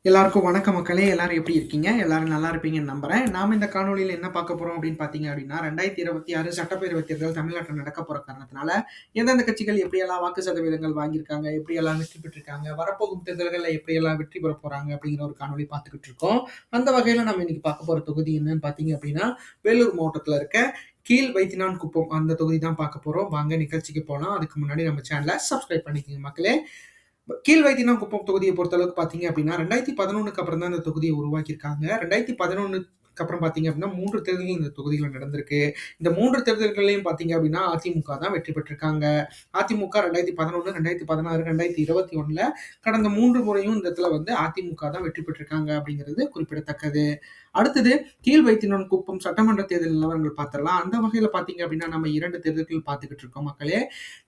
எல்லாருக்கும் வணக்கம் மக்களே! எல்லாரும் எப்படி இருக்கீங்க? எல்லாரும் நல்லா இருப்பீங்கன்னு நம்புறேன். நாம இந்த காணொளியில என்ன பார்க்க போறோம் அப்படின்னு பார்த்தீங்க அப்படின்னா, 2026 சட்டப்பேரவைத் தேர்தல் தமிழ்நாட்டுல நடக்கப் போற காரணத்தினால, எந்தெந்த கட்சிகள் எப்படியெல்லாம் வாக்கு சதவீதங்கள் வாங்கியிருக்காங்க, எப்படியெல்லாம் வெற்றி பெற்றிருக்காங்க, வரப்போகும் தேர்தல்கள்ல எப்படியெல்லாம் வெற்றி பெறப் போறாங்க அப்படிங்கிற ஒரு காணொளி பார்த்துக்கிட்டு இருக்கோம். அந்த வகையில நம்ம இன்னைக்கு பார்க்க போற தொகுதி என்னன்னு பார்த்தீங்க அப்படின்னா, வேலூர் மாவட்டத்துல இருக்க கீழ் வைத்தினான்குப்பம் அந்த தொகுதி தான் பார்க்க போறோம். வாங்க நிகழ்ச்சிக்கு போலாம். அதுக்கு முன்னாடி நம்ம சேனல சப்ஸ்கிரைப் பண்ணிக்கங்க மக்களே! கீழ் வைத்தியனாங்குப்பம் தொகுதியை பொறுத்தளவுக்கு பார்த்தீங்க அப்படின்னா, 2011க்கு அப்புறம் தான் இந்த தொகுதிய உருவாக்கியிருக்காங்க. 2011க்கு அப்புறம் பார்த்தீங்க அப்படின்னா, 3 தேர்தல்கள் இந்த தொகுதியில நடந்திருக்கு. இந்த 3 தேர்தல்கள்லயும் பார்த்தீங்க அப்படின்னா, அதிமுக தான் வெற்றி பெற்றிருக்காங்க. அதிமுக 2011, 2016, 2021ல கடந்த 3 முறையும் இந்த இடத்துல வந்து அதிமுக தான் வெற்றி பெற்றிருக்காங்க அப்படிங்கிறது குறிப்பிடத்தக்கது. அடுத்தது கீழ் வைத்தியனான்குப்பம் சட்டமன்ற தேர்தல் நிலவரங்கள் பார்த்துடலாம். அந்த வகையில பார்த்தீங்க அப்படின்னா, நம்ம 2 தேர்தல்கள் பார்த்துக்கிட்டு இருக்கோம் மக்களே.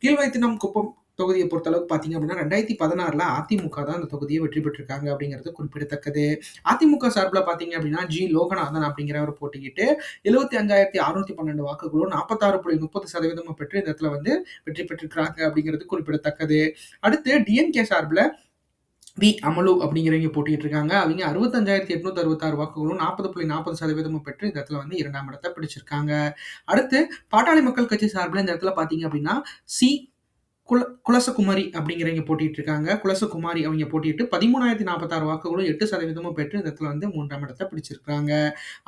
கீழ் வைத்தியனான்குப்பம் தொகுதிய பொறுத்தளவுக்கு பார்த்தீங்க அப்படின்னா, 2016ல அதிமுக தான் அந்த தொகுதிய வெற்றி பெற்றிருக்காங்க அப்படிங்கிறது குறிப்பிடத்தக்கது. அதிமுக சார்புல பார்த்தீங்க அப்படின்னா, லோகநாதன் அப்படிங்கிறவர் போட்டியிட்டு 75,612 வாக்குகளும் 46.30% பெற்று இந்த இடத்துல வந்து வெற்றி பெற்றிருக்கிறாங்க அப்படிங்கிறது குறிப்பிடத்தக்கது. அடுத்து டிஎம்கே சார்புல அமலு அப்படிங்கிறவங்க போட்டிட்டு இருக்காங்க. அவங்க 65,866 வாக்குகளும் 40.40% பெற்று இந்த இடத்துல வந்து 2ஆம் இடத்த பிடிச்சிருக்காங்க. அடுத்து பாட்டாளி மக்கள் கட்சி சார்புல இந்த இடத்துல பார்த்தீங்க அப்படின்னா, சி. குலசகுமாரி அப்படிங்கிறவங்க போட்டிட்டு இருக்காங்க. குலசகுமாரி அவங்க போட்டியிட்டு 13,046 வாக்குகளும் 8% பெற்று இந்த இடத்துல வந்து 3ஆம் இடத்த பிடிச்சிருக்காங்க.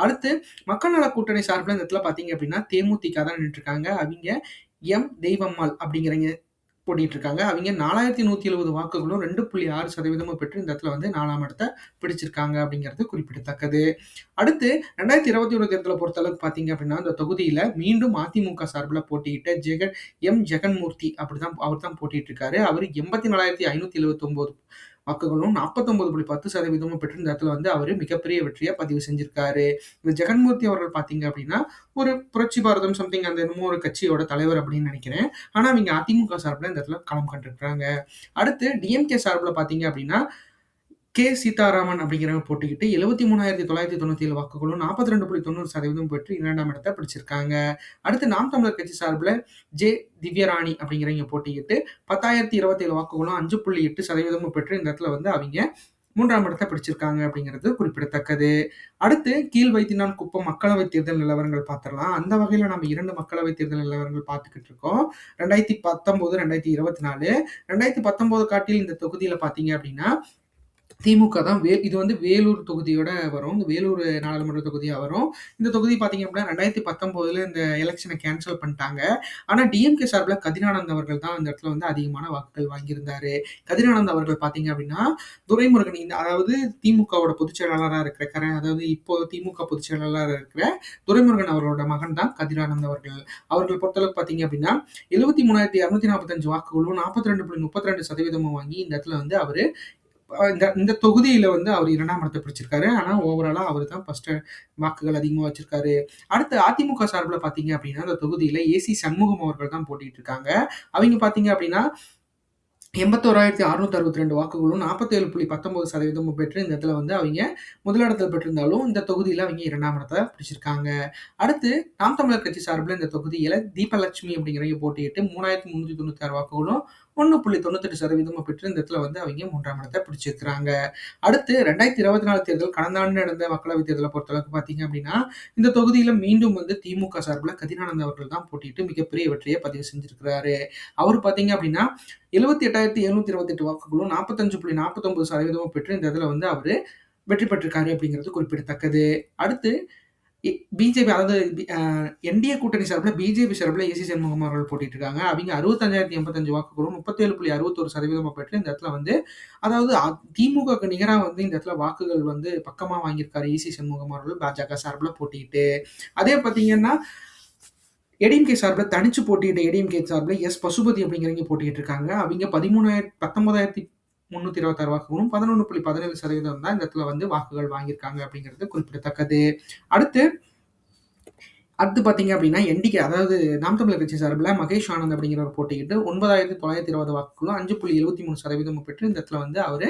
அடுத்து மக்கள் நல கூட்டணி சார்புல இந்த இடத்துல பார்த்தீங்க அப்படின்னா, தேமுதிக தான் நின்னுட்டுருக்காங்க. அவிங்க தெய்வம்மாள் அப்படிங்கிறவங்க போட்டிட்டு இருக்காங்க. அவிங்க 4,170 வாக்குகளும் 2.6% பெற்று இந்த இடத்துல வந்து 4ஆம் இடத்த பிடிச்சிருக்காங்க அப்படிங்கிறது குறிப்பிடத்தக்கது. அடுத்து 2021 தேர்தல பொறுத்தளவுக்கு பார்த்தீங்க அப்படின்னா, இந்த தொகுதியில மீண்டும் அதிமுக சார்புல போட்டியிட்ட ஜெகன்மூர்த்தி அவர் தான் போட்டியிட்டு இருக்காரு. அவரு 84,579 வாக்குகளும் 49.10% பெற்று இந்த இடத்துல வந்து அவரு மிகப்பெரிய வெற்றிய பதிவு செஞ்சிருக்காரு. இந்த ஜெகன்மூர்த்தி அவர்கள் பார்த்தீங்க அப்படின்னா, ஒரு புரட்சி பாரதம் சம்திங் அந்த என்னமோ ஒரு கட்சியோட தலைவர் அப்படின்னு நெனைக்கிறேன். ஆனா, அவிங்க அதிமுக சார்புல இந்த இடத்துல களம் கண்டிருக்காங்க. அடுத்து டிஎம்கே சார்புல பார்த்தீங்க அப்படின்னா, சீதாராமன் அப்படிங்கிறவங்க போட்டிக்கிட்டு 73,997 வாக்குகளும் 42.90% பெற்று 2ஆம் இடத்த பிடிச்சிருக்காங்க. அடுத்து நாம் தமிழர் கட்சி சார்புல திவ்யராணி அப்படிங்கிறவங்க போட்டியிட்டு 10,027 வாக்குகளும் 5.8% பெற்று இந்த இடத்துல வந்து அவிங்க 3ஆம் இடத்த பிடிச்சிருக்காங்க அப்படிங்கிறது குறிப்பிடத்தக்கது. அடுத்து கீழ் வைத்தினான்குப்பம் மக்களவைத் தேர்தல் நிலவரங்கள் பார்த்துடலாம். அந்த வகையில நம்ம 2 மக்களவைத் தேர்தல் நிலவரங்கள் பார்த்துக்கிட்டு இருக்கோம். 2019, 2024. 2019 காட்டில் இந்த தொகுதியில பார்த்தீங்க அப்படின்னா, திமுக தான் இது வந்து வேலூர் தொகுதியோட வரும். இந்த வேலூர் நாடாளுமன்ற தொகுதியா வரும். இந்த தொகுதி பார்த்தீங்க அப்படின்னா 2019ல இந்த எலக்ஷன கேன்சல் பண்ணிட்டாங்க. ஆனா டிஎம்கே சார்புல கதிரானந்த் அவர்கள் தான் அந்த இடத்துல வந்து அதிகமான வாக்குகள் வாங்கியிருந்தாரு. கதிரானந்த் அவர்கள் பார்த்தீங்க அப்படின்னா, துரைமுருகன் அதாவது திமுகவோட பொதுச் செயலாளரா இருக்கிற அதாவது இப்போ திமுக பொதுச் செயலாளரா இருக்கிற துரைமுருகன் அவர்களோட மகன் தான் கதிரானந்த் அவர்கள். அவர்கள் பொறுத்தளவுக்கு பார்த்தீங்க அப்படின்னா, 73,245 வாக்குகளும் 42.32% வாங்கி இந்த இடத்துல வந்து அவரு இந்த தொகுதியில வந்து அவர் 2ஆம் இடத்த பிடிச்சிருக்காரு. ஆனா ஓவராலா அவரு தான் ஃபர்ஸ்ட் வாக்குகள் அதிகமா வச்சிருக்காரு. அடுத்து அதிமுக சார்புல பார்த்தீங்க அப்படின்னா, அந்த தொகுதியில ஏசி சண்முகம் அவர்கள் தான் போட்டிட்டு இருக்காங்க. அவிங்க பார்த்தீங்க அப்படின்னா 81,662 வாக்குகளும் 47.19% பெற்று இந்த இடத்துல வந்து அவிங்க முதலிடத்துல பெற்றிருந்தாலும், இந்த தொகுதியில அவிங்க 2ஆம் இடத்த பிடிச்சிருக்காங்க. அடுத்து நாம் தமிழர் கட்சி சார்புல இந்த தொகுதியில தீபலட்சுமி அப்படிங்கிறவங்க போட்டியிட்டு 3,396 வாக்குகளும் 1.98% பெற்று இந்த இடத்துல வந்து அவிங்க 3ஆம் இடத்த பிடிச்சிருக்கிறாங்க. அடுத்து 2024 தேர்தல் கடந்த ஆண்டு நடந்த மக்களவைத் தேர்தல பொறுத்தளவுக்கு பார்த்தீங்க அப்படின்னா, இந்த தொகுதியில மீண்டும் வந்து திமுக சார்புல கதிரானந்த் அவர்கள் தான் போட்டியிட்டு மிகப்பெரிய வெற்றிய பதிவு செஞ்சிருக்கிறாரு. அவரு பார்த்தீங்க அப்படின்னா 78,728 வாக்குகளும் 45.49% பெற்று இந்த இதுல வந்து அவரு வெற்றி பெற்றிருக்காரு அப்படிங்கிறது குறிப்பிடத்தக்கது. அடுத்து பிஜேபி அதாவது என்டிஏ கூட்டணி சார்புல பிஜேபி சார்புல ஏசி சண்முகம் அவர்கள் போட்டிட்டு இருக்காங்க. அவிங்க 65,085 வாக்குகளும் 37.61% பெற்று இந்த இடத்துல வந்து அதாவது திமுகவுக்கு நிகரா வந்து இந்த இடத்துல வாக்குகள் வந்து பக்கமா வாங்கியிருக்காரு ஏசி சண்முகம் அவர்கள் பாஜக சார்புல போட்டியிட்டு. அதே பார்த்தீங்கன்னா ஏடிஎம்கே சார்புல தனிச்சு போட்டியிட்ட ஏடிஎம்கே சார்புல பசுபதி அப்படிங்கிறவங்க போட்டியிட்டு இருக்காங்க. அவிங்க 19,326 வாக்குகளும் 11.17% தான் இந்த இடத்துல வந்து வாக்குகள் வாங்கியிருக்காங்க அப்படிங்கிறது குறிப்பிடத்தக்கது. அடுத்து பார்த்தீங்க அப்படின்னா, அதாவது நாம் தமிழர் கட்சி சார்புல மகேஷ் ஆனந்த் அப்படிங்கிறவர் போட்டியிட்டு 9,920 வாக்குகளும் 5.73% பெற்று இந்த இடத்துல வந்து அவரு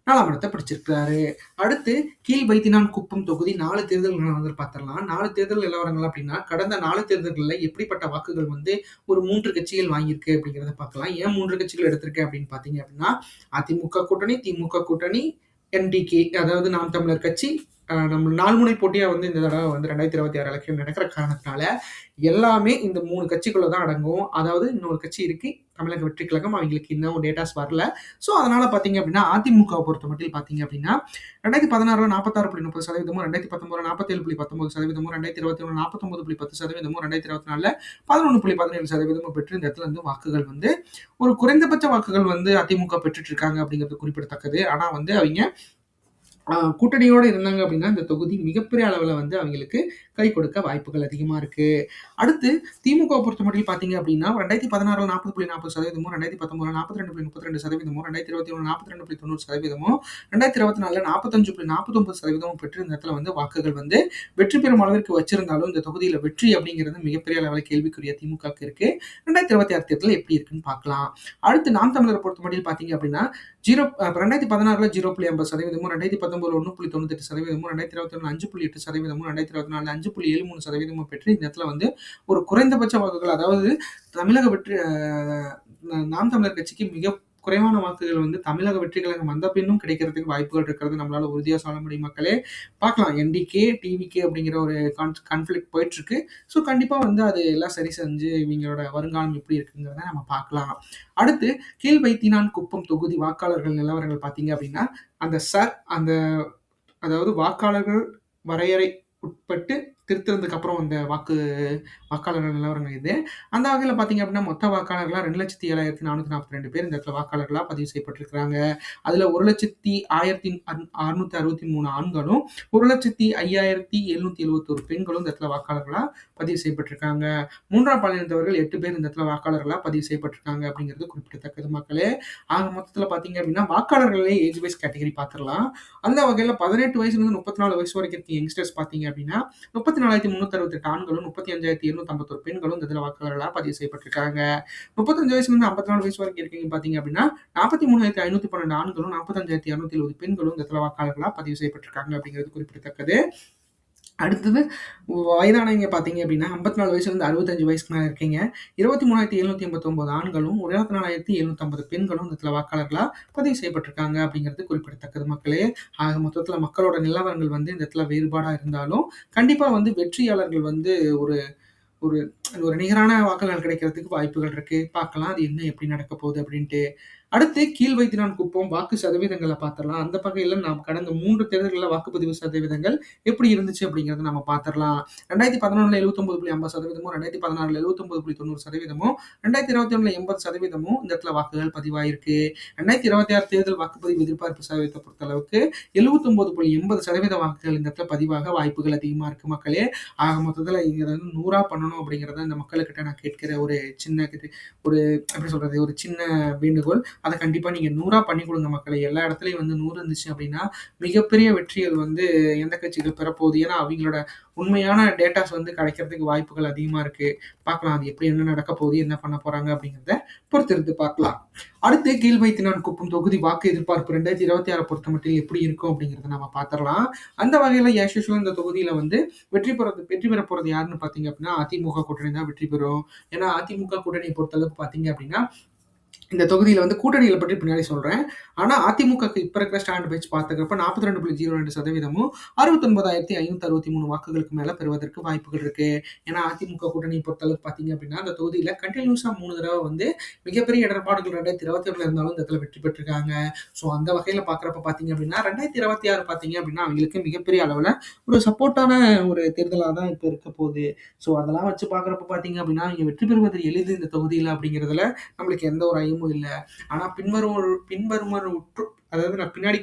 4ஆம் இடத்த பிடிச்சிருக்காரு. அடுத்து கீழ் வைத்தினான்குப்பம் தொகுதி 4 தேர்தல் நிலவரங்கள் பார்த்துடலாம். 4 தேர்தல் நிலவரங்கள் அப்படின்னா, கடந்த 4 தேர்தல்கள்ல எப்படிப்பட்ட வாக்குகள் வந்து ஒரு 3 கட்சிகள் வாங்கியிருக்கு அப்படிங்கிறத பார்க்கலாம். ஏன் 3 கட்சிகள் எடுத்திருக்கேன் அப்படின்னு பார்த்தீங்க அப்படின்னா, அதிமுக கூட்டணி, திமுக கூட்டணி, என்டிகே அதாவது நாம் தமிழர் கட்சி நம்ம 4 முனை போட்டியா வந்து இந்த தடவ வந்து 2026 எலக்ஷன் நடக்கிற காரணத்தினால, எல்லாமே இந்த 3 கட்சிக்குள்ள தான் அடங்கும். அதாவது இன்னொரு கட்சி இருக்கு. தமிழக வெற்றி கழகம். அவைங்களுக்கு இன்னும் டேட்டாஸ் வரல. ஸோ, அதனால பார்த்தீங்க அப்டின்னா, அதிமுகவ பொறுத்தமட்டில் பார்த்தீங்க அப்டின்னா, 2016ல 46.30%, 2019ல 47.19%, 2021 49.10%, 2024ல 11.17% பெற்று இந்த இடத்துல வந்து வாக்குகள் வந்து ஒரு குறைந்தபட்ச வாக்குகள் வந்து அதிமுக பெற்றுட்டு இருக்காங்க அப்படிங்கிறது குறிப்பிடத்தக்கது. ஆனா வந்து அவைங்க கூட்டணியோட இருந்தாங்க அப்படின்னா, இந்த தொகுதி மிகப்பெரிய அளவுல வந்து அவங்களுக்கு கை கொடுக்க வாய்ப்புகள் அதிகமா இருக்கு. அடுத்து திமுகவ பொறுத்தமட்டில் பார்த்தீங்க அப்படின்னா, 2016ல 40.40%, 2019ல 42.32%, 2021 42.90%, 2024ல 45.49% பெற்று இந்த இடத்துல வந்து வாக்குகள் வந்து வெற்றி பெறும் அளவிற்கு வச்சிருந்தாலும், இந்த தொகுதியில வெற்றி அப்படிங்கிறது மிகப்பெரிய அளவுல கேள்விக்குறியா திமுகவுக்கு இருக்கு. 2026 தேர்தல்ல எப்படி இருக்குன்னு பார்க்கலாம். அடுத்து நாம் தமிழர பொறுத்தமட்டில் பார்த்தீங்க அப்படின்னா, 2016ல 0.50%, 2019ல 1.98%, 2021ல 5.8%, 2024ல 5.73% பெற்று இந்த இடத்துல வந்து ஒரு குறைந்தபட்ச வாக்குகள் அதாவது தமிழக வெற்றி நாம் தமிழர் கட்சிக்கு மிக குறைவான வாக்குகள் வந்து தமிழக வெற்றி கழகம் வந்த பின்னும் கிடைக்கிறதுக்கு வாய்ப்புகள் இருக்கிறது நம்மளால உறுதியா சொல்ல முடியும் மக்களே. பார்க்கலாம் என்டிகே, டிவிகே அப்படிங்கிற ஒரு கான்ஃப்ளிக்ட் போயிட்டு இருக்கு. ஸோ கண்டிப்பா வந்து அது எல்லாம் சரி செஞ்சு இவங்களோட வருங்காலம் எப்படி இருக்குங்கிறத நம்ம பார்க்கலாம். அடுத்து கீழ் வைத்தினான் குப்பம் தொகுதி வாக்காளர்கள் நிலவரங்கள் பார்த்தீங்க அப்படின்னா, அந்த அதாவது வாக்காளர்கள் வரையறை உட்பட்டு திருத்தனதுக்கு அப்புறம் வந்த வாக்காளர்கள் நிலவரங்கள் இது. அந்த வகையில பார்த்தீங்க அப்படின்னா, மொத்த வாக்காளர்களா 2,07,442 பேர் இந்த இடத்துல வாக்காளர்களா பதிவு செய்யப்பட்டிருக்கிறாங்க. அதுல 1,06,663 ஆண்களும், 1,05,771 பெண்களும் இந்த இடத்துல வாக்காளர்களா பதிவு செய்யப்பட்டிருக்காங்க. 3ஆம் பாலினத்தவர்கள் 8 பேர் இந்த இடத்துல வாக்காளர்களா பதிவு செய்யப்பட்டிருக்காங்க அப்படிங்கிறது குறிப்பிடத்தக்கது மக்களே. ஆக மொத்தத்துல பார்த்தீங்க அப்படின்னா, வாக்காளர்களே ஏஜ் வைஸ் கேட்டகரி பார்த்துரலாம். அந்த வகையில 18 வயசுலேருந்து 34 வயசு வரைக்கும் இருக்க யங்ஸ்டர்ஸ் பார்த்தீங்க அப்படின்னா, 34,368 ஆண்களும், 35,751 பெண்களும் இந்த இதில வாக்காளர்களா பதிவு செய்யப்பட்டிருக்காங்க. 35 வயசுலேருந்து 54 வயசு வரைக்கும் இருக்கீங்க பார்த்தீங்க அப்படின்னா, 43,512 ஆண்களும், 45,270 பெண்களும் இந்த இடத்துல வாக்காளர்களா பதிவு செய்யப்பட்டிருக்காங்க அப்படிங்கிறது குறிப்பிடத்தக்கது. அடுத்தது வயதானவங்க பார்த்தீங்க அப்படின்னா, 54 வயசுலேருந்து 65 வயசுக்கு மேல இருக்கீங்க. 23,789 ஆண்களும், 24,750 பெண்களும் இந்த இடத்துல வாக்காளர்களா பதிவு செய்யப்பட்டிருக்காங்க அப்படிங்கிறது குறிப்பிடத்தக்கது மக்களே. ஆக மொத்தத்தில மக்களோட நிலவரங்கள் வந்து இந்த இடத்துல வேறுபாடா இருந்தாலும், கண்டிப்பா வந்து வெற்றியாளர்கள் வந்து ஒரு ஒரு ஒரு நிகரான வாக்குகள் கிடைக்கிறதுக்கு வாய்ப்புகள் இருக்கு. பார்க்கலாம் அது என்ன எப்படி நடக்க போகுது அப்படின்ட்டு. அடுத்து கீழ் வைத்தினான் குப்பம் வாக்கு சதவீதங்கள பார்த்துரலாம். அந்த வகையில நாம் கடந்த 3 தேர்தல்கள்ல வாக்குப்பதிவு சதவீதங்கள் எப்படி இருந்துச்சு அப்படிங்கிறத நம்ம பார்த்துரலாம். 2011ல 79.50%, 2016ல 79.90%, 2021ல 80% இந்த இடத்துல வாக்குகள் பதிவாயிருக்கு. 2026 தேர்தல் வாக்குப்பதிவு எதிர்பார்ப்பு சதவீதத்தை பொறுத்தளவுக்கு 79.80% வாக்குகள் இந்த இடத்துல பதிவாக வாய்ப்புகள் அதிகமா இருக்கு மக்களே. ஆக மொத்தத்தில இத வந்து 100ஆ பண்ணணும் அப்படிங்கிறத இந்த மக்கள்கிட்ட நான் கேட்கிற ஒரு சின்ன ஒரு எப்படி சொல்றது? ஒரு சின்ன வேண்டுகோள். அத கண்டிப்பா நீங்க 100ஆ பண்ணி குடுங்க மக்களே. எல்லா இடத்துலயும் வந்து 100 இருந்துச்சு அப்படின்னா, மிகப்பெரிய வெற்றிகள் வந்து எந்த கட்சிகள் பெறப்போகுது? ஏன்னா, அவிங்களோட உண்மையான டேட்டாஸ் வந்து கிடைக்கிறதுக்கு வாய்ப்புகள் அதிகமா இருக்கு. பார்க்கலாம் அது எப்படி என்ன நடக்க போகுது? என்ன பண்ண போறாங்க? அப்படிங்கிறத பொறுத்திருந்து பார்க்கலாம். அடுத்து கீழ் வைத்தினான் குப்பம் தொகுதி வாக்கு எதிர்பார்ப்பு 2026 பொறுத்தமட்டில் எப்படி இருக்கும்? அப்படிங்கிறத நம்ம பார்த்துரலாம். அந்த வகையில ஆஸ் யூசுவல் இந்த தொகுதியில வந்து வெற்றி பெற போறது யாருன்னு பார்த்தீங்க அப்படின்னா, அதிமுக கூட்டணி தான் வெற்றி பெறும். ஏன்னா, அதிமுக கூட்டணிய பொறுத்தளவுக்கு பார்த்தீங்க அப்படின்னா, இந்த தொகுதியில வந்து கூட்டணிகள பற்றி பின்னாடி சொல்றேன். ஆனா அதிமுகக்கு இப்ப இருக்கிற ஸ்டாண்ட் வச்சு பார்த்துக்கிறப்ப 42.02% 69,563 வாக்குகளுக்கு மேல பெறுவதற்கு வாய்ப்புகள் இருக்கு. ஏன்னா அதிமுக கூட்டணிய பொறுத்தளவுக்கு பார்த்தீங்க அப்படின்னா, அந்த தொகுதியில கன்டினியூஸா 3 தடவ வந்து மிகப்பெரிய இடர்பாடுகள் 2021ல இருந்தாலும் இந்த இடத்துல வெற்றி பெற்றிருக்காங்க. ஸோ அந்த வகையில பார்க்குறப்ப பார்த்தீங்க அப்படின்னா, 2026 பார்த்தீங்க அப்படின்னா, அவங்களுக்கு மிகப்பெரிய அளவுல ஒரு சப்போர்ட்டான ஒரு தேர்தலா தான் இப்ப இருக்க போகுது. ஸோ அதெல்லாம் வச்சு பார்க்குறப்ப பார்த்தீங்க அப்படின்னா, இங்க வெற்றி பெறுவது எளிது இந்த தொகுதியில அப்படிங்கிறதுல நம்மளுக்கு எந்த ஒரு ஐயமும் இல்ல. ஆனா பின்வருமாறு அதாவது நான் பின்னாடி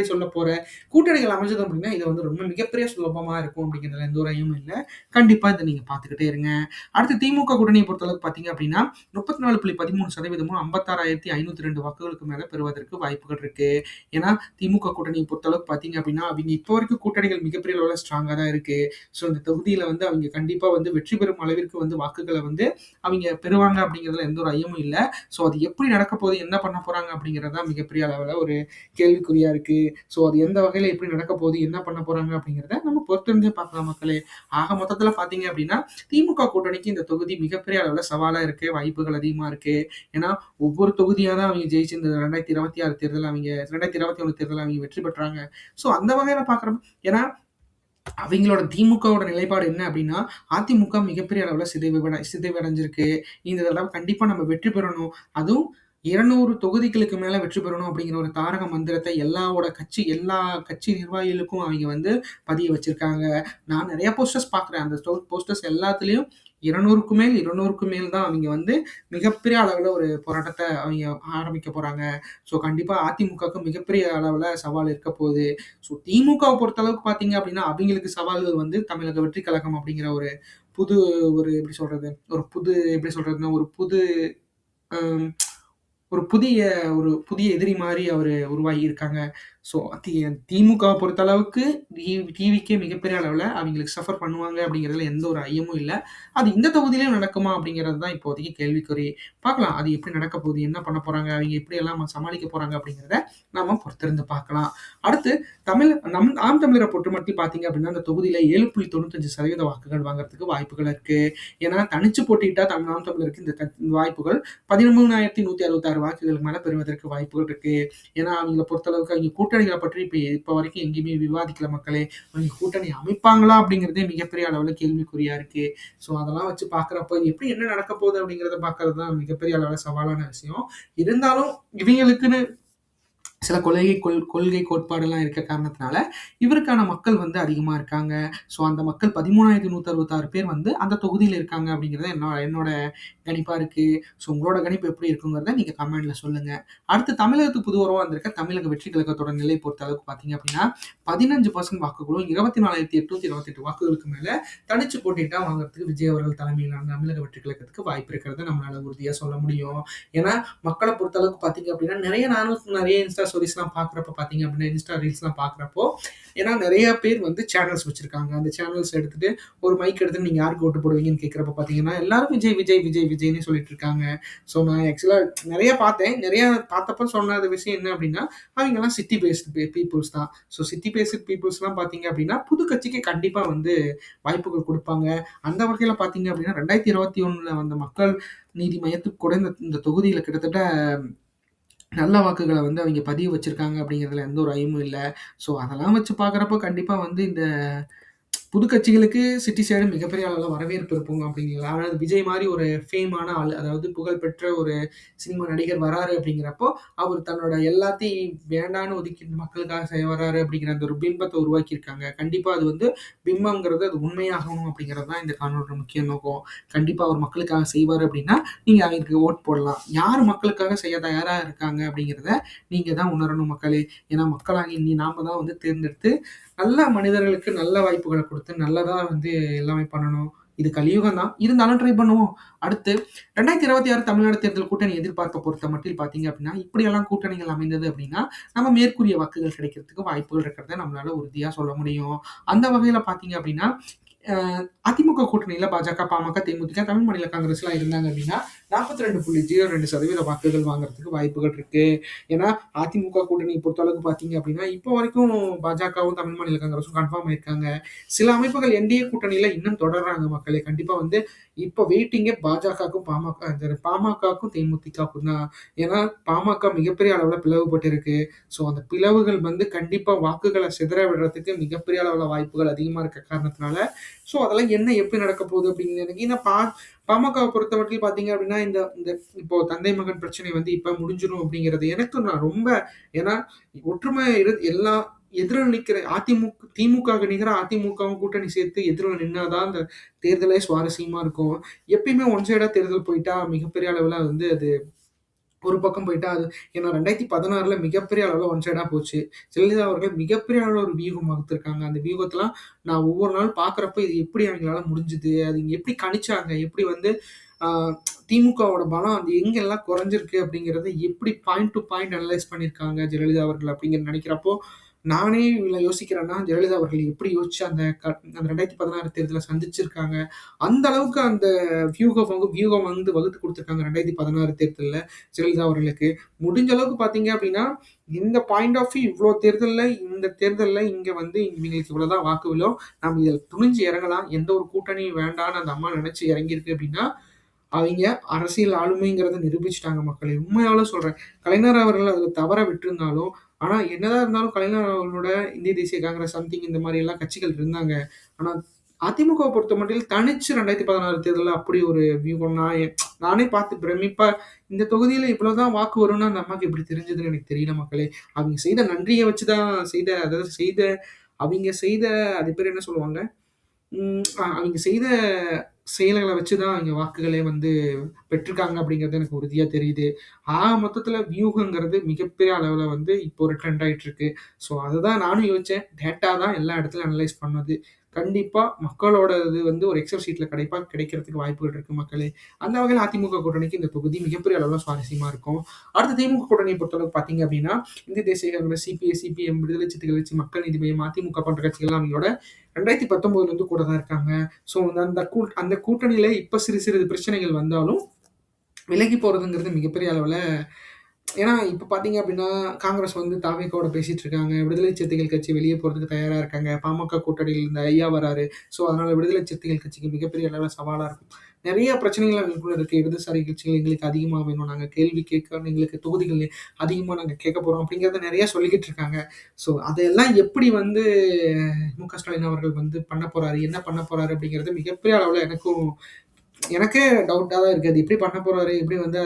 சொல்லப் போற கூட்டணிகள் அமைஞ்சது அப்படின்னா, இது வந்து ரொம்ப மிகப்பெரிய சுலபமா இருக்கும் அப்படிங்கிறதுல எந்த ஒரு ஐயமும் இல்ல. கண்டிப்பா இத நீங்க பார்த்துக்கிட்டே இருங்க. அடுத்து திமுக கூட்டணிய பொறுத்தளவுக்கு பார்த்தீங்க அப்படின்னா, 34.13% 56,502 வாக்குகளுக்கு மேல பெறுவதற்கு வாய்ப்புகள் இருக்கு. ஏன்னா திமுக கூட்டணிய பொறுத்தளவுக்கு பார்த்தீங்க அப்படின்னா, அவிங்க இப்போ வரைக்கும் கூட்டணிகள் மிகப்பெரிய அளவுல ஸ்ட்ராங்கா தான் இருக்கு. ஸோ இந்த தொகுதியில வந்து அவிங்க கண்டிப்பா வந்து வெற்றி பெறும் அளவிற்கு வந்து வாக்குகள வந்து அவிங்க பெறுவாங்க அப்படிங்கிறதுல எந்த ஒரு ஐயமும் இல்ல. ஸோ அது எப்படி நடக்க போகுது? என்ன பண்ண போறாங்க? அப்படிங்கிறது தான் மிகப்பெரிய அளவுல ஒரு ஒரு கேள்விக்குறியா இருக்கு. ஸோ அது எந்த வகையில எப்படி நடக்க போகுது, என்ன பண்ண போறாங்க அப்படிங்கிறத நம்ம பொறுத்திருந்தே பார்க்கலாம் மக்களே. ஆக மொத்தத்துல பார்த்தீங்க அப்படின்னா, திமுக கூட்டணிக்கு இந்த தொகுதி மிகப்பெரிய அளவுல சவாலா இருக்கு. வாய்ப்புகள் அதிகமா இருக்கு. ஏன்னா, ஒவ்வொரு தொகுதியா தான் அவங்க ஜெயிச்சு இந்த 2026 தேர்தல்ல அவிங்க 2021 தேர்தல்ல அவிங்க வெற்றி பெற்றாங்க. ஸோ அந்த வகையில பார்க்குறப்ப ஏன்னா அவிங்களோட திமுகவோட நிலைப்பாடு என்ன அப்டின்னா, அதிமுக மிகப்பெரிய அளவுல சிதைவடைஞ்சிருக்கு. இந்த தடவ கண்டிப்பா நம்ம வெற்றி பெறணும். அதுவும் 200 தொகுதிகளுக்கு மேல வெற்றி பெறணும் அப்படிங்கிற ஒரு தாரக மந்திரத்த எல்லா கட்சி நிர்வாகிகளுக்கும் அவிங்க வந்து பதிய வச்சிருக்காங்க. நான் நெறைய போஸ்டர்ஸ் பார்க்குறேன். அந்த போஸ்டர்ஸ் எல்லாத்துலயும் 200க்கு மேல் தான் அவிங்க வந்து மிகப்பெரிய அளவுல ஒரு போராட்டத்த அவிங்க ஆரம்பிக்க போறாங்க. ஸோ கண்டிப்பா அதிமுகவுக்கு மிகப்பெரிய அளவுல சவால் இருக்க போகுது. ஸோ திமுகவ பொறுத்தளவுக்கு பார்த்தீங்க அப்படின்னா, அவிங்களுக்கு சவால்கள் வந்து தமிழக வெற்றி கழகம் அப்படிங்கிற ஒரு புது ஒரு எப்படி சொல்றது? ஒரு புது எப்படி சொல்றதுன்னா, ஒரு புது அ ஒரு புதிய எதிரி மாரி அவரு உருவாகி இருக்காங்க. ஸோ திமுகவ பொறுத்தளவுக்கு டிவிக்கே மிகப்பெரிய அளவுல அவிங்களுக்கு சஃபர் பண்ணுவாங்க அப்படிங்கிறதுல எந்த ஒரு ஐயமும் இல்ல. அது இந்த தொகுதியிலயும் நடக்குமா அப்படிங்கிறது தான் இப்போதைக்கு கேள்விக்குறி. பார்க்கலாம். அது எப்படி நடக்க போகுது? என்ன பண்ண போறாங்க? அவிங்க எப்படியெல்லாம் சமாளிக்க போறாங்க அப்படிங்கிறத நாம பொறுத்திருந்து பார்க்கலாம். அடுத்து நாம் தமிழர பொறுத்தமட்டில் பார்த்தீங்க அப்படின்னா, அந்த தொகுதியில 7.95% வாக்குகள் வாங்குறதுக்கு வாய்ப்புகள் இருக்கு. ஏன்னா தனிச்சு போட்டியிட்டா நாம் தமிழருக்கு இந்த வாய்ப்புகள் 13,166 வாக்குகளுக்கு மேல பெறுவதற்கு வாய்ப்புகள் இருக்கு. ஏன்னா, அவங்கள பொறுத்தளவுக்கு அவிங்க கூட்டணிகள பற்றி இப்ப வரைக்கும் எங்கேயுமே விவாதிக்கல மக்களே. அவிங்க கூட்டணி அமைப்பாங்களா? அப்படிங்கிறதே மிகப்பெரிய அளவுல கேள்விக்குறியா இருக்கு. ஸோ, அதெல்லாம் வச்சு பார்க்குறப்ப எப்படி என்ன நடக்க போகுது அப்படிங்கிறத பார்க்கறது தான் மிகப்பெரிய அளவுல சவாலான விஷயம். இருந்தாலும் இவிங்களுக்குன்னு சில கொள்கை கோட்பாடுலாம் இருக்க காரணத்தினால, இவருக்கான மக்கள் வந்து அதிகமா இருக்காங்க. ஸோ அந்த மக்கள் 13,166 பேர் வந்து அந்த தொகுதியில இருக்காங்க அப்படிங்கிறது என்னோட கணிப்பா இருக்கு. ஸோ உங்களோட கணிப்பு எப்படி இருக்குங்கிறத நீங்க கமெண்ட்ல சொல்லுங்க. அடுத்து தமிழகத்துக்கு புதுவரவா வந்திருக்க தமிழக வெற்றி கழகத்தோட நிலை பொறுத்த அளவுக்கு பார்த்தீங்க அப்படின்னா, 15% வாக்குகளும் 24,828 வாக்குகளுக்கு மேல தனிச்சு போட்டியிட்டா வாங்குறதுக்கு விஜய் அவர்கள் தலைமையிலான தமிழக வெற்றி கழகத்துக்கு வாய்ப்பு இருக்கிறத நம்மளால உறுதியா சொல்ல முடியும். ஏன்னா, மக்கள பொறுத்த அளவுக்கு பார்த்தீங்க அப்படின்னா, நானும் நெறைய இன்ஸ்டா ஸ்டோரீஸ்லாம் பார்க்குறப்ப பார்த்தீங்க அப்படின்னா, இன்ஸ்டா ரீல்ஸ்லாம் பார்க்குறப்போ, ஏன்னா நெறைய பேர் வந்து சேனல்ஸ் வச்சிருக்காங்க. அந்த சேனல்ஸ் எடுத்துட்டு ஒரு மைக் எடுத்துட்டு நீங்க யாருக்கு ஓட்டு போடுவீங்கன்னு கேட்கிறப்ப பார்த்தீங்கன்னா, எல்லாரும் விஜய், விஜய், விஜய், விஜய்ன்னு சொல்லிட்டு இருக்காங்க. ஸோ நான் ஆக்சுவலா நெறைய பார்த்தேன். நெறைய பார்த்தப்ப சொன்ன விஷயம் என்ன அப்படின்னா, அவைங்கலாம் சிட்டி பேஸ்டு பீப்பிள்ஸ் தான். ஸோ சிட்டி பேஸ்டு பீப்பிள்ஸ்லாம் பார்த்தீங்க அப்படின்னா, புது கட்சிக்கு கண்டிப்பா வந்து வாய்ப்புகள் குடுப்பாங்க. அந்த வகையில பார்த்தீங்க அப்படின்னா, 2021ல வந்த மக்கள் நீதி மையத்துக்கு கூட இந்த தொகுதியில கிட்டத்தட்ட நல்ல வாக்குகள வந்து அவைங்க பதிய வச்சிருக்காங்க அப்படிங்கிறதுல எந்த ஒரு ஐயமும் இல்ல. ஸோ அதெல்லாம் வச்சு பார்க்குறப்போ கண்டிப்பா வந்து இந்த புது கட்சிகளுக்கு சிட்டி சைடு மிகப்பெரிய அளவுல வரவேற்பு இருக்கும் அப்படிங்களா? அதாவது விஜய் மாரி ஒரு ஃபேமான ஆளு, அதாவது புகழ்பெற்ற ஒரு சினிமா நடிகர் வராரு அப்படிங்கிறப்போ, அவர் தன்னோட எல்லாத்தையும் வேண்டான்னு ஒதுக்கி மக்களுக்காக செய்ய வராரு அப்படிங்கிற அந்த ஒரு பிம்பத்த உருவாக்கியிருக்காங்க. கண்டிப்பா அது வந்து பிம்பம்ங்கிறது அது உண்மையாகணும் அப்படிங்கிறது தான் இந்த காணொளியோட முக்கிய நோக்கம். கண்டிப்பா அவர் மக்களுக்காக செய்வாரு அப்படின்னா, நீங்க அவருக்கு ஓட் போடலாம். யார் மக்களுக்காக செய்ய தயாரா இருக்காங்க அப்படிங்கிறத நீங்க தான் உணரணும் மக்களே. ஏன்னா மக்களாகிய நாம தான் வந்து தேர்ந்தெடுத்து நல்ல மனிதர்களுக்கு நல்ல வாய்ப்புகள குடுத்து, நல்லதா வந்து எல்லாமே பண்ணணும். இது கலியுகம் தான். இருந்தாலும் ட்ரை பண்ணுவோம். அடுத்து 2026 தமிழ்நாடு தேர்தல் கூட்டணி எதிர்பார்ப்ப பொறுத்த மட்டில் பார்த்தீங்க அப்படின்னா, இப்படியெல்லாம் கூட்டணிகள் அமைந்தது அப்படின்னா, நம்ம மேற்கூறிய வாக்குகள் கிடைக்கிறதுக்கு வாய்ப்புகள் இருக்கிறத நம்மளால உறுதியா சொல்ல முடியும். அந்த வகையில பார்த்தீங்க அப்படின்னா, அ அதிமுக கூட்டணியில பாஜக, பாமக, தேமுதிக, தமிழ் மாநில காங்கிரஸ்லாம் இருந்தாங்க அப்படின்னா, 42.02% வாக்குகள் வாங்குறதுக்கு வாய்ப்புகள் இருக்கு. ஏன்னா, அதிமுக கூட்டணிய பொறுத்தளவுக்கு பார்த்தீங்க அப்படின்னா, இப்போ வரைக்கும் பாஜகவும், தமிழ் மாநில காங்கிரஸும் கன்ஃபார்ம் ஆயிருக்காங்க. சில அமைப்புகள் என்டிஏ கூட்டணியில இன்னும் தொடர்றாங்க மக்களே. கண்டிப்பா வந்து இப்போ வெயிட்டிங்கே பாஜகவுக்கும், பாமகவுக்கும், தேமுதிகவுக்கும் தான். ஏன்னா, பாமக மிகப்பெரிய அளவுல பிளவுபட்டு இருக்கு. ஸோ, அந்த பிளவுகள் வந்து கண்டிப்பா வாக்குகள சிதற விடுறதுக்கு மிகப்பெரிய அளவுல வாய்ப்புகள் அதிகமா இருக்க காரணத்தினால, ஸோ அதெல்லாம் என்ன எப்படி நடக்க போகுது அப்படின்னு எனக்கு ஏன்னா பாமகவ பொறுத்தமட்டில் பார்த்தீங்க அப்படின்னா, இந்த இந்த இப்போ தந்தை மகன் பிரச்சனை வந்து இப்ப முடிஞ்சிரும் அப்படிங்கிறது எனக்கு நான் ரொம்ப ஏன்னா ஒற்றுமை எல்லா எதிரில நிக்கிற திமுகவுக்கு நிகரா அதிமுகவும் கூட்டணி சேர்த்து எதிரில நின்னா தான் அந்த தேர்தலே சுவாரஸ்யமா இருக்கும். எப்பயுமே ஒன் சைடா தேர்தல் போயிட்டா மிகப்பெரிய அளவுல வந்து அது ஒரு பக்கம் போயிட்டா அது ஏன்னா 2016ல மிகப்பெரிய அளவுல ஒன் சைடா போச்சு. ஜெயலலிதா அவர்கள் மிகப்பெரிய அளவுல ஒரு வியூகம் வகுத்திருக்காங்க. அந்த வியூகத்தலாம் நான் ஒவ்வொரு நாளும் பார்க்குறப்ப இது எப்படி அவங்களால முடிஞ்சுது? அது எப்படி கணிச்சாங்க? எப்படி வந்து ஆ திமுகவோட பலம் அது எங்கெல்லாம் குறைஞ்சிருக்கு அப்படிங்கிறத எப்படி பாயிண்ட் டூ பாயிண்ட் அனலைஸ் பண்ணியிருக்காங்க ஜெயலலிதா அவர்கள் அப்படிங்கிறது நினைக்கிறப்போ, நானே இவ்ளோ யோசிக்கிறேன்னா, ஜெயலலிதா அவர்கள் எப்படி யோசிச்சு அந்த 2016 தேர்தல சந்திச்சிருக்காங்க. அந்த அளவுக்கு அந்த வியூகம் வந்து வகுத்து குடுத்துருக்காங்க 2016 தேர்தல்ல ஜெயலலிதா அவர்களுக்கு. முடிஞ்ச அளவுக்கு பார்த்தீங்க அப்படின்னா, இந்த பாயிண்ட் ஆஃப் வியூ இவ்ளோ தேர்தல்ல இந்த தேர்தல்ல இங்க வந்து இவங்களுக்கு இவ்வளோதான் வாக்கு விழும். நம்ம இதில துணிஞ்சு இறங்கலாம். எந்த ஒரு கூட்டணியும் வேண்டான்னு அந்த அம்மா நினைச்சு இறங்கியிருக்கு அப்படின்னா, அவைங்க அரசியல் ஆளுமைங்கிறத நிரூபிச்சுட்டாங்க மக்களே. உண்மையாலும் சொல்றேன். கலைஞர் அவர்கள் அதில தவற விட்டிருந்தாலும், ஆனா என்னதான் இருந்தாலும் கலைஞர் அவர்களோட இந்திய தேசிய காங்கிரஸ் சம்திங் இந்த மாரி எல்லாம் கட்சிகள் இருந்தாங்க. ஆனா அதிமுகவ பொறுத்தமட்டில் தனிச்சு 2016 தேர்தல்ல அப்படி ஒரு வியூகம் நானே பார்த்து பிரமிப்பா இந்த தொகுதியில இவ்வளோதான் வாக்கு வரும்னு அந்த அம்மாக்கு எப்படி தெரிஞ்சதுன்னு எனக்கு தெரியல மக்களே. அவிங்க செய்த நன்றிய வச்சு தான் அதாவது அவிங்க செய்த அது பேர் என்ன சொல்லுவாங்க? அவிங்க செய்த செயல்கள வச்சு தான் அவிங்க வாக்குகளே வந்து பெற்றிருக்காங்க அப்படிங்கிறது எனக்கு உறுதியா தெரியுது. மொத்தத்தில வியூகங்கிறது மிகப்பெரிய அளவுல வந்து இப்போ ஒரு ட்ரெண்ட் ஆயிட்டு இருக்கு. ஸோ அதுதான் நானும் யோசிச்சேன். டேட்டா தான் எல்லா இடத்துலயும் அனலைஸ் பண்ணுது. கண்டிப்பா மக்களோட இது வந்து ஒரு எக்ஸெல் ஷீட்ல கிடைக்கிறதுக்கு வாய்ப்புகள் இருக்கு மக்களே. அந்த வகையில அதிமுக கூட்டணிக்கு இந்த தொகுதி மிகப்பெரிய அளவுல சுவாரஸ்யமா இருக்கும். அடுத்து திமுக கூட்டணிய பொறுத்தளவுக்கு பார்த்தீங்க அப்படின்னா, இந்திய தேசிய காங்கிரஸ், சிபிஎம், விடுதலை சிறுத்தைகள் கட்சி, மக்கள் நீதி மய்யம், அதிமுக போன்ற கட்சிகள்லாம் அவங்களோட 2019லேருந்து கூட தான் இருக்காங்க. ஸோ அந்த கூட்டணியில இப்ப சிறு சிறு பிரச்சனைகள் வந்தாலும், விலகி போறதுங்கிறது மிகப்பெரிய அளவுல ஏன்னா இப்ப பார்த்தீங்க அப்படின்னா, காங்கிரஸ் வந்து தாவேகாவோட பேசிட்டு இருக்காங்க. விடுதலை சிறுத்தைகள் கட்சி வெளிய போறதுக்கு தயாரா இருக்காங்க. பாமக கூட்டணியில இந்த ஐயா வராரு. ஸோ அதனால விடுதலை சிறுத்தைகள் கட்சிக்கு மிகப்பெரிய அளவுல சவாலா இருக்கும். நெறைய பிரச்சனைகள் அவங்களுக்குள்ள இருக்கு. இடதுசாரி கட்சிகள் எங்களுக்கு அதிகமா வேணும். நாங்க கேள்வி கேட்க எங்களுக்கு தொகுதிகள் அதிகமா நாங்க கேட்க போறோம் அப்படிங்கிறத நெறைய சொல்லிக்கிட்டு இருக்காங்க. ஸோ அதையெல்லாம் எப்படி வந்து மு.க. ஸ்டாலின் அவர்கள் வந்து பண்ண போறாரு? என்ன பண்ண போறாரு? அப்படிங்கிறது மிகப்பெரிய அளவுல எனக்கே டவுட்டா தான் இருக்கு. அது எப்படி பண்ண போறாரு? எப்படி வந்து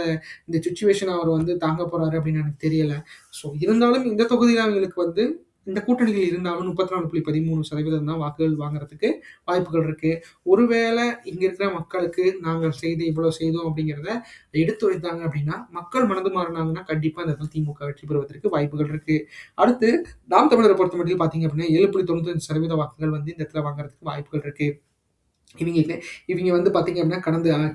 இந்த சிச்சுவேஷன அவர் வந்து தாங்க போறாரு அப்படின்னு எனக்கு தெரியல. ஸோ இருந்தாலும் இந்த தொகுதியில அவங்களுக்கு வந்து இந்த கூட்டணிகள் இருந்தாலும் 34.13% தான் வாக்குகள் வாங்குறதுக்கு வாய்ப்புகள் இருக்கு. ஒருவேளை இங்க இருக்கிற மக்களுக்கு நாங்கள் இவ்வளோ செய்தோம் அப்படிங்கிறத எடுத்துரைத்தாங்க அப்படின்னா, மக்கள் மனது மாறுனாங்கன்னா கண்டிப்பா இந்த இடத்துல திமுக வெற்றி பெறுவதற்கு வாய்ப்புகள் இருக்கு. அடுத்து நாம் தமிழர பொறுத்தமட்டில் பார்த்தீங்க அப்படின்னா 7.95% வாக்குகள் வந்து இந்த இடத்துல வாங்குறதுக்கு வாய்ப்புகள் இருக்கு. இவிங்க இவிங்க வந்து பார்த்தீங்க அப்படின்னா,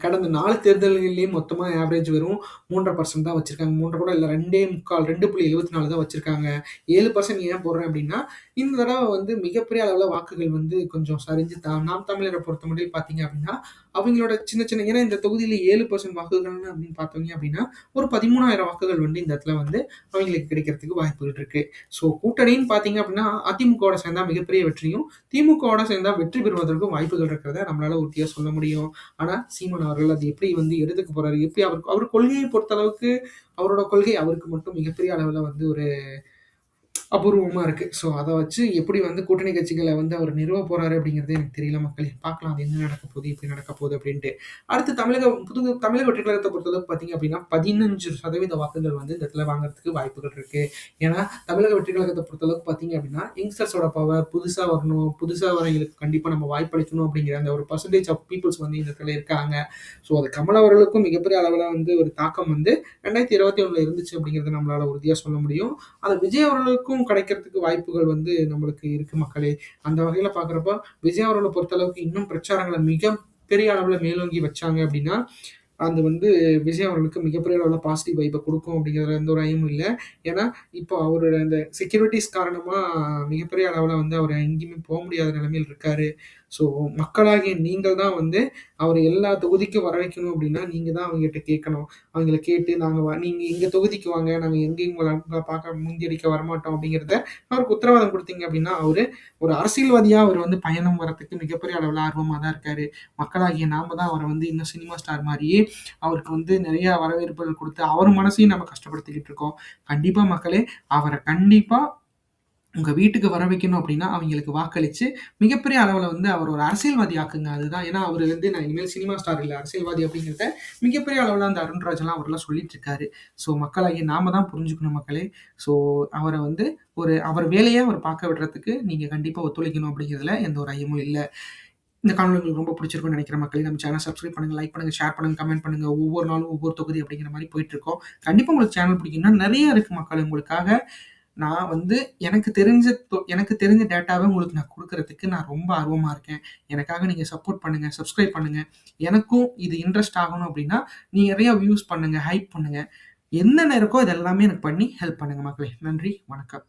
கடந்த 4 தேர்தல்கள்லயும் மொத்தமா ஆவரேஜ் வெறும் 3.5% தான் வச்சிருக்காங்க. 3 கூட இல்ல 2.74 தான் வச்சிருக்காங்க. 7% ஏன் போடுறேன் அப்படின்னா, இந்த தடவ வந்து மிகப்பெரிய அளவுல வாக்குகள் வந்து கொஞ்சம் சரிஞ்சு நாம் தமிழர பொறுத்தமட்டில் பார்த்தீங்க அப்படின்னா, அவிங்களோட சின்ன சின்ன ஏன்னா இந்த தொகுதியில 7% வாக்குகள்னு அப்படின்னு பார்த்தீங்க அப்படின்னா, ஒரு 13,000 வாக்குகள் வந்து இந்த இடத்துல வந்து அவிங்களுக்கு கிடைக்கிறதுக்கு வாய்ப்புகள் இருக்கு. ஸோ கூட்டணின்னு பார்த்தீங்க அப்படின்னா, அதிமுகவோட சேர்ந்தா மிகப்பெரிய வெற்றியும், திமுகவோட சேர்ந்தா வெற்றி பெறுவதற்கும் வாய்ப்புகள் இருக்கிறத நம்மளால உறுதியா சொல்ல முடியும். ஆனா, சீமான் அவர்கள் அது எப்படி வந்து எடுத்துக்க போறாரு? எப்படி அவர் கொள்கையை பொறுத்த அளவுக்கு அவரோட கொள்கை அவருக்கு மட்டும் மிகப்பெரிய அளவுல வந்து ஒரு அபூர்வமா இருக்கு. ஸோ அத வச்சு எப்படி வந்து கூட்டணி கட்சிகள வந்து அவர் நிறுவ போறாரு அப்படிங்கிறது எனக்கு தெரியல மக்களே. பார்க்கலாம் அது என்ன நடக்க போகுது, எப்படி நடக்க போகுது அப்படின்ட்டு. அடுத்து தமிழக வெற்றி கழகத்த பொறுத்தளவுக்கு பார்த்தீங்க அப்படின்னா, 15% வாக்குகள் வந்து இந்த இடத்துல வாங்குறதுக்கு வாய்ப்புகள் இருக்கு. ஏன்னா, தமிழக வெற்றி கழகத்த பொறுத்தளவுக்கு பார்த்தீங்க அப்படின்னா, யங்ஸ்டர்ஸோட பவர் புதுசா வரணும், புதுசா வரவங்களுக்கு கண்டிப்பா நம்ம வாய்ப்பளிக்கணும் அப்படிங்கிற அந்த ஒரு பெர்சன்டேஜ் ஆஃப் பீப்பிள்ஸ் வந்து இந்த இடத்துல இருக்காங்க. ஸோ அது கமல் அவர்களுக்கும் மிகப்பெரிய அளவுல வந்து ஒரு தாக்கம் வந்து 2021ல இருந்துச்சு அப்படிங்கிறத நம்மளால உறுதியா சொல்ல முடியும். அது விஜய் அவர்களுக்கும் கிடைக்கிறதுக்கு வாய்ப்புகள் வந்து நம்மளுக்கு இருக்கு மக்களே. அந்த வகையில பார்க்குறப்போ, விஜய் அவர்கள பொறுத்தளவுக்கு இன்னும் பிரச்சாரங்கள மிக பெரிய அளவுல மேலோங்கி வச்சாங்க அப்படின்னா, அது வந்து விஜய் அவர்களுக்கு மிகப்பெரிய அளவுல பாசிட்டிவ் வைப்ப குடுக்கும் அப்படிங்கிறதுல எந்த ஒரு ஐயமும் இல்ல. ஏன்னா, இப்போ அவரோட அந்த செக்யூரிட்டீஸ் காரணமா மிகப்பெரிய அளவுல வந்து அவரு எங்கேயுமே முடியாத நிலைமையில இருக்காரு. ஸோ மக்களாகிய நீங்கள் தான் வந்து அவர எல்லா தொகுதிக்கும் வர வைக்கணும் அப்படின்னா, நீங்க தான் அவங்ககிட்ட கேட்கணும். அவங்கள கேட்டு நீங்க எங்க தொகுதிக்கு வாங்க. நாங்க எங்கேயும் உங்கள பார்க்க முந்தியடிக்க வரமாட்டோம் அப்படிங்கிறத அவருக்கு உத்தரவாதம் குடுத்தீங்க அப்படின்னா, ஒரு அரசியல்வாதியா அவர் வந்து பயணம் வரதுக்கு மிகப்பெரிய அளவுல ஆர்வமா தான் இருக்காரு. மக்களாகிய நாம தான் அவர வந்து இன்னும் சினிமா ஸ்டார் மாரியே அவருக்கு வந்து நெறைய வரவேற்புகள் குடுத்து, அவர் மனசையும் நம்ம கஷ்டப்படுத்திக்கிட்டு இருக்கோம். கண்டிப்பா மக்களே, அவர கண்டிப்பா உங்க வீட்டுக்கு வர வைக்கணும் அப்படின்னா, அவைங்களுக்கு வாக்களிச்சு, மிகப்பெரிய அளவுல வந்து அவர் ஒரு அரசியல்வாதி ஆக்குங்க. அதுதான். ஏன்னா, அவரு வந்து நான் இனிமேல் சினிமா ஸ்டார் இல்ல, அரசியல்வாதி அப்படிங்கிறத மிகப்பெரிய அளவுல அந்த அருண்ராஜ்லாம் அவர்லாம் சொல்லிட்டு இருக்காரு. ஸோ மக்களாகிய நாம தான் புரிஞ்சுக்கணும் மக்களே. ஸோ அவர வந்து அவர் வேலைய அவர் பார்க்க விடுறதுக்கு நீங்க கண்டிப்பா ஒத்துழைக்கணும் அப்படிங்கிறதுல எந்த ஒரு ஐயமும் இல்ல. இந்த காணொளி உங்களுக்கு ரொம்ப பிடிச்சிருக்கும்னு நினைக்கிறேன் மக்களே. நம்ம சேனல் சப்ஸ்கிரைப் பண்ணுங்க, லைக் பண்ணுங்க, ஷேர் பண்ணுங்க, கமெண்ட் பண்ணுங்க. ஒவ்வொரு நாளும் ஒவ்வொரு தொகுதி அப்படிங்கிற மாரி போயிட்டுருக்கோம். கண்டிப்பா உங்களுக்கு சேனல் பிடிக்கும்னா நெறைய இருக்கு மக்களே உங்களுக்காக. நான் வந்து எனக்கு தெரிஞ்ச டேட்டாவ உங்களுக்கு நான் குடுக்குறதுக்கு நான் ரொம்ப ஆர்வமா இருக்கேன். எனக்காக நீங்க சப்போர்ட் பண்ணுங்க, சப்ஸ்கிரைப் பண்ணுங்க. எனக்கும் இது இன்ட்ரெஸ்ட் ஆகணும் அப்டின்னா, நீங்க நெறைய வியூஸ் பண்ணுங்க, ஹைப் பண்ணுங்க. என்னென்ன இருக்கோ இது எல்லாமே எனக்கு பண்ணி ஹெல்ப் பண்ணுங்க மக்களே. நன்றி, வணக்கம்.